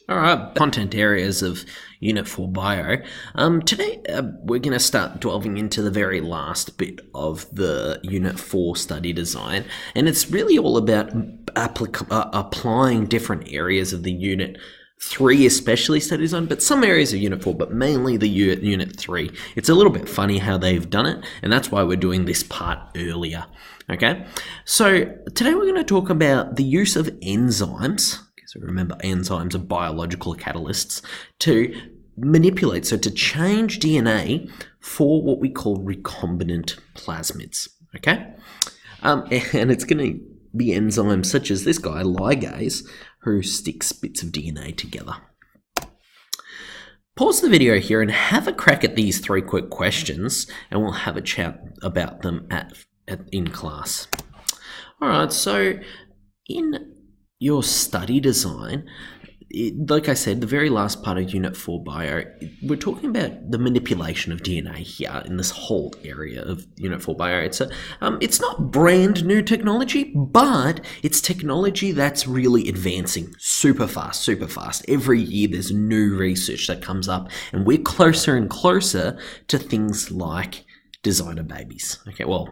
All right, content areas of Unit 4 Bio. Today, we're going to start delving into the very last bit of the Unit 4 study design, and it's really all about applying different areas of the Unit 3 especially study design, but some areas of Unit 4, but mainly the Unit 3. It's a little bit funny how they've done it, and that's why we're doing this part earlier. Okay, so today we're going to talk about the use of enzymes. So remember, enzymes are biological catalysts to manipulate, so to change DNA for what we call recombinant plasmids, okay? And it's going to be enzymes such as this guy, ligase, who sticks bits of DNA together. Pause the video here and have a crack at these 3 quick questions, and we'll have a chat about them in class. All right, so in your study design, like I said, the very last part of Unit 4 Bio, we're talking about the manipulation of DNA here in this whole area of Unit 4 Bio. It's not brand new technology, but it's technology that's really advancing super fast. Every year there's new research that comes up, and we're closer and closer to things like designer babies. Okay, well,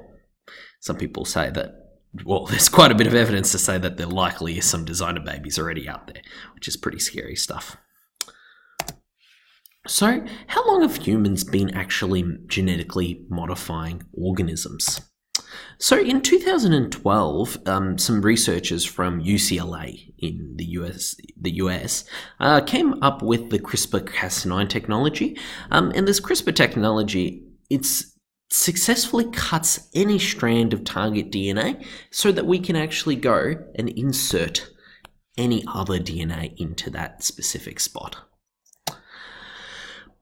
some people say that, well, there's quite a bit of evidence to say that there likely is some designer babies already out there, which is pretty scary stuff. So, how long have humans been actually genetically modifying organisms? So, in 2012, some researchers from UCLA in the US came up with the CRISPR-Cas9 technology, and this CRISPR technology, it's successfully cuts any strand of target DNA so that we can actually go and insert any other DNA into that specific spot.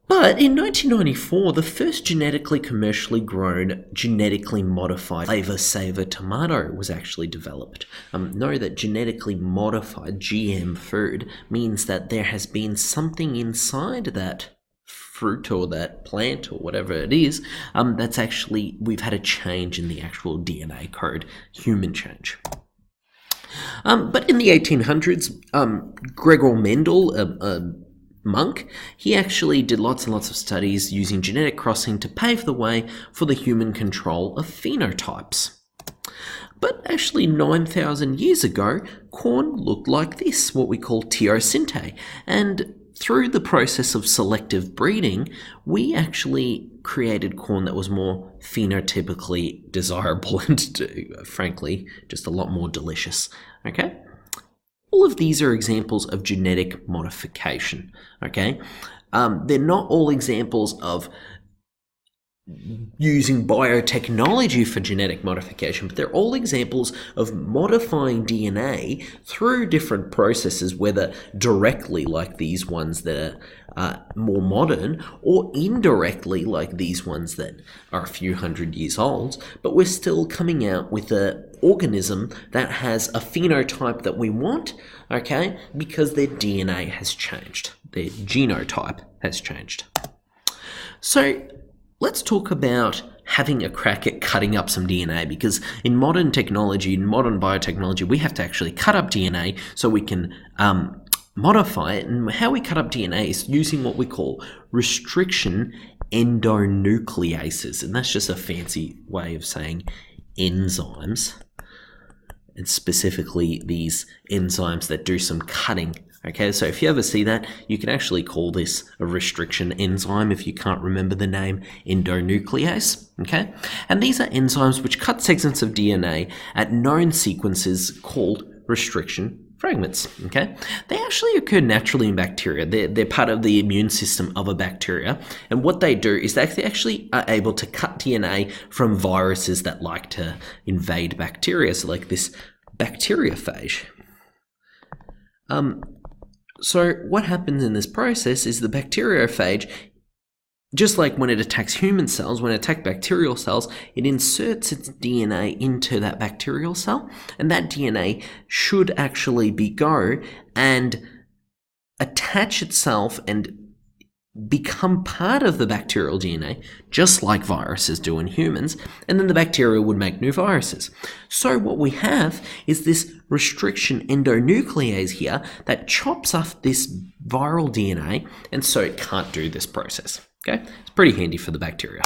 But in 1994, the first genetically commercially grown, genetically modified flavor saver tomato was actually developed. Know that genetically modified GM food means that there has been something inside that fruit or that plant or whatever it is, that's actually, we've had a change in the actual DNA code, human change. But in the 1800s, Gregor Mendel, a monk, he actually did lots and lots of studies using genetic crossing to pave the way for the human control of phenotypes. But actually 9,000 years ago, corn looked like this, what we call teosinte, and through the process of selective breeding, we actually created corn that was more phenotypically desirable and, frankly, just a lot more delicious. Okay? All of these are examples of genetic modification. Okay? They're not all examples of using biotechnology for genetic modification, but they're all examples of modifying DNA through different processes, whether directly like these ones that are more modern, or indirectly like these ones that are a few hundred years old, but we're still coming out with an organism that has a phenotype that we want, okay, because their DNA has changed, their genotype has changed. So let's talk about having a crack at cutting up some DNA, because in modern technology, in modern biotechnology, we have to actually cut up DNA so we can modify it. And how we cut up DNA is using what we call restriction endonucleases. And that's just a fancy way of saying enzymes, and specifically these enzymes that do some cutting. Okay, so if you ever see that, you can actually call this a restriction enzyme if you can't remember the name endonuclease, okay? And these are enzymes which cut segments of DNA at known sequences called restriction fragments, okay? They actually occur naturally in bacteria. They're part of the immune system of a bacteria, and what they do is they actually are able to cut DNA from viruses that like to invade bacteria, so like this bacteriophage. So what happens in this process is the bacteriophage, just like when it attacks human cells, when it attacks bacterial cells, it inserts its DNA into that bacterial cell, and that DNA should actually go and attach itself and become part of the bacterial DNA, just like viruses do in humans, and then the bacteria would make new viruses. So what we have is this restriction endonuclease here that chops off this viral DNA, and so it can't do this process. Okay, it's pretty handy for the bacteria.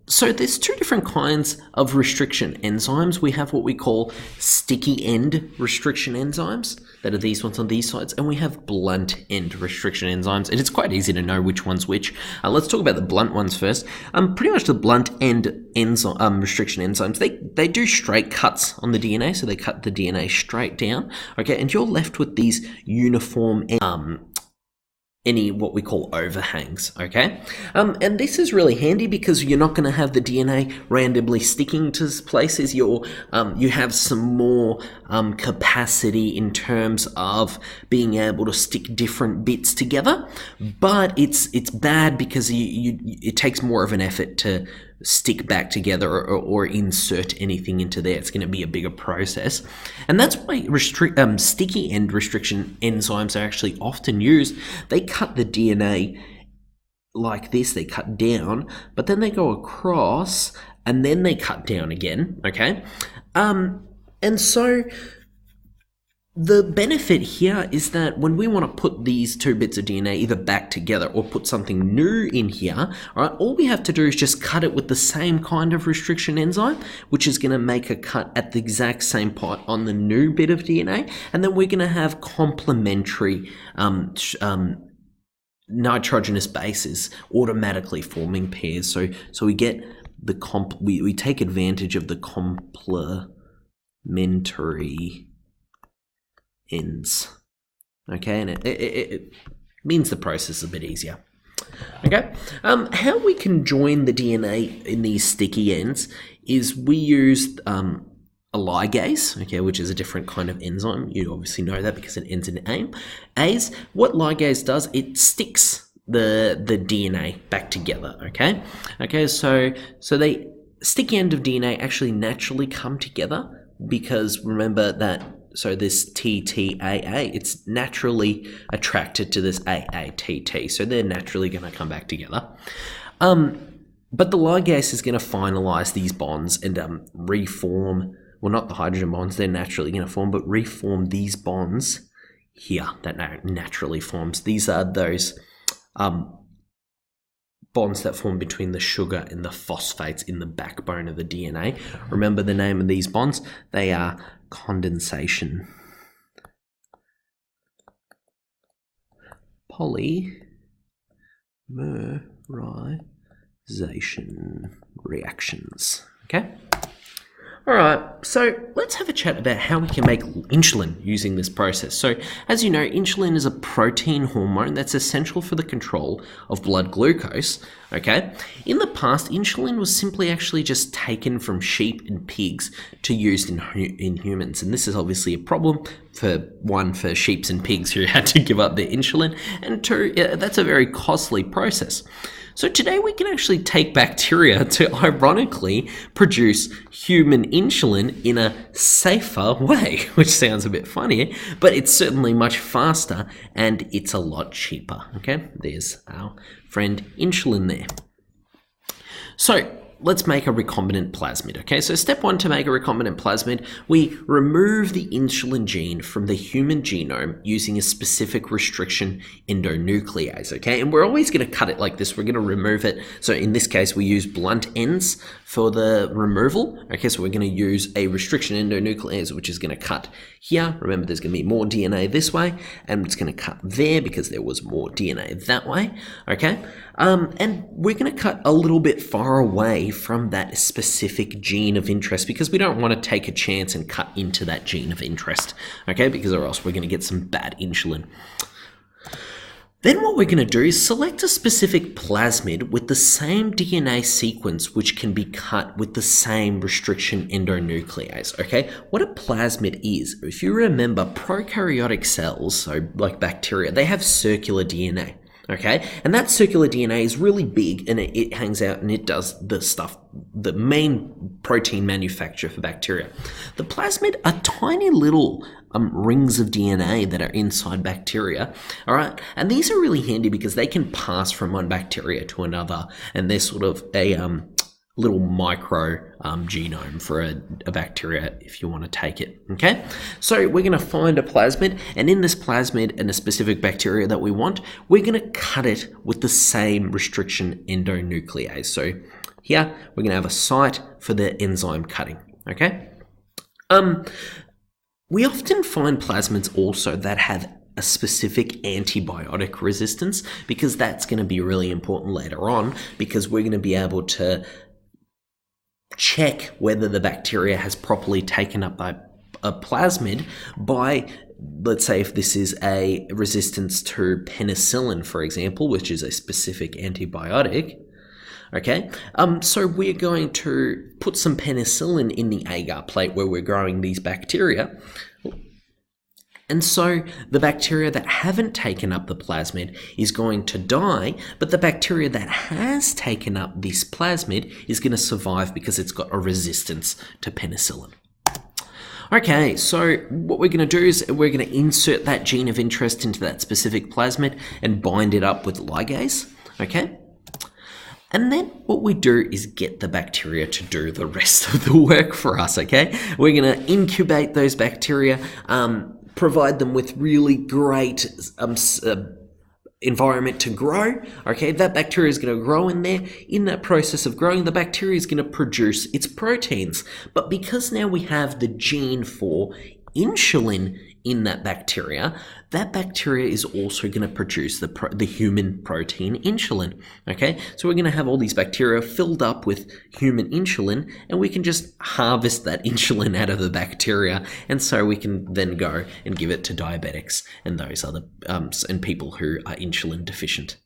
So there's two different kinds of restriction enzymes. We have what we call sticky end restriction enzymes, that are these ones on these sides, and we have blunt end restriction enzymes, and it's quite easy to know which one's which. Let's talk about the blunt ones first. Pretty much the blunt end enzyme restriction enzymes, they do straight cuts on the DNA, so they cut the DNA straight down, okay, and you're left with these uniform any what we call overhangs, okay? And this is really handy because you're not going to have the DNA randomly sticking to places. You have some more capacity in terms of being able to stick different bits together, but it's bad because it takes more of an effort to stick back together or insert anything into there. It's going to be a bigger process, and that's why sticky end restriction enzymes are actually often used. They cut the DNA like this, they cut down, but then they go across and then they cut down again, okay? And so the benefit here is that when we want to put these two bits of DNA either back together or put something new in here, all we have to do is just cut it with the same kind of restriction enzyme, which is going to make a cut at the exact same part on the new bit of DNA, and then we're going to have complementary nitrogenous bases automatically forming pairs. So we get we take advantage of the complementary ends, okay, and it means the process is a bit easier. Okay, how we can join the DNA in these sticky ends is we use a ligase, okay, which is a different kind of enzyme. You obviously know that because it ends in ase. What ligase does, it sticks the DNA back together, okay? So the sticky end of DNA actually naturally come together because remember that, so this TTAA, it's naturally attracted to this AATT, so they're naturally going to come back together. But the ligase is going to finalize these bonds and reform, well, not the hydrogen bonds, they're naturally going to form, but reform these bonds here that naturally forms. These are those bonds that form between the sugar and the phosphates in the backbone of the DNA. Remember the name of these bonds? They are condensation, polymerization reactions, okay? All right, so let's have a chat about how we can make insulin using this process. So as you know, insulin is a protein hormone that's essential for the control of blood glucose, okay? In the past, insulin was simply actually just taken from sheep and pigs to used in humans. And this is obviously a problem for sheeps and pigs who had to give up their insulin, and two, that's a very costly process. So today we can actually take bacteria to ironically produce human insulin in a safer way, which sounds a bit funny, but it's certainly much faster and it's a lot cheaper, okay? There's our friend insulin there. So let's make a recombinant plasmid, okay? So step one to make a recombinant plasmid, we remove the insulin gene from the human genome using a specific restriction endonuclease, okay? And we're always going to cut it like this. We're going to remove it. So in this case, we use blunt ends for the removal, okay? So we're going to use a restriction endonuclease, which is going to cut here. Remember, there's going to be more DNA this way, and it's going to cut there because there was more DNA that way, okay? And we're going to cut a little bit far away from that specific gene of interest because we don't want to take a chance and cut into that gene of interest, okay? Because or else we're going to get some bad insulin. Then what we're going to do is select a specific plasmid with the same DNA sequence which can be cut with the same restriction endonuclease, okay? What a plasmid is, if you remember, prokaryotic cells, so like bacteria, they have circular DNA. Okay, and that circular DNA is really big, and it hangs out and it does the stuff, the main protein manufacture for bacteria. The plasmid are tiny little rings of DNA that are inside bacteria, all right? And these are really handy because they can pass from one bacteria to another, and they're sort of a little micro genome for a bacteria if you want to take it, okay? So we're going to find a plasmid, and in this plasmid and a specific bacteria that we want, we're going to cut it with the same restriction endonuclease. So here we're going to have a site for the enzyme cutting, okay? We often find plasmids also that have a specific antibiotic resistance, because that's going to be really important later on, because we're going to be able to check whether the bacteria has properly taken up a plasmid by, let's say if this is a resistance to penicillin, for example, which is a specific antibiotic. Okay, so we're going to put some penicillin in the agar plate where we're growing these bacteria. And so the bacteria that haven't taken up the plasmid is going to die, but the bacteria that has taken up this plasmid is going to survive because it's got a resistance to penicillin. Okay, so what we're going to do is we're going to insert that gene of interest into that specific plasmid and bind it up with ligase, okay? And then what we do is get the bacteria to do the rest of the work for us, okay? We're going to incubate those bacteria, provide them with really great environment to grow. Okay, that bacteria is going to grow in there. In that process of growing, the bacteria is going to produce its proteins. But because now we have the gene for insulin in that bacteria is also going to produce the human protein insulin. Okay, so we're going to have all these bacteria filled up with human insulin, and we can just harvest that insulin out of the bacteria, and so we can then go and give it to diabetics and those other and people who are insulin deficient.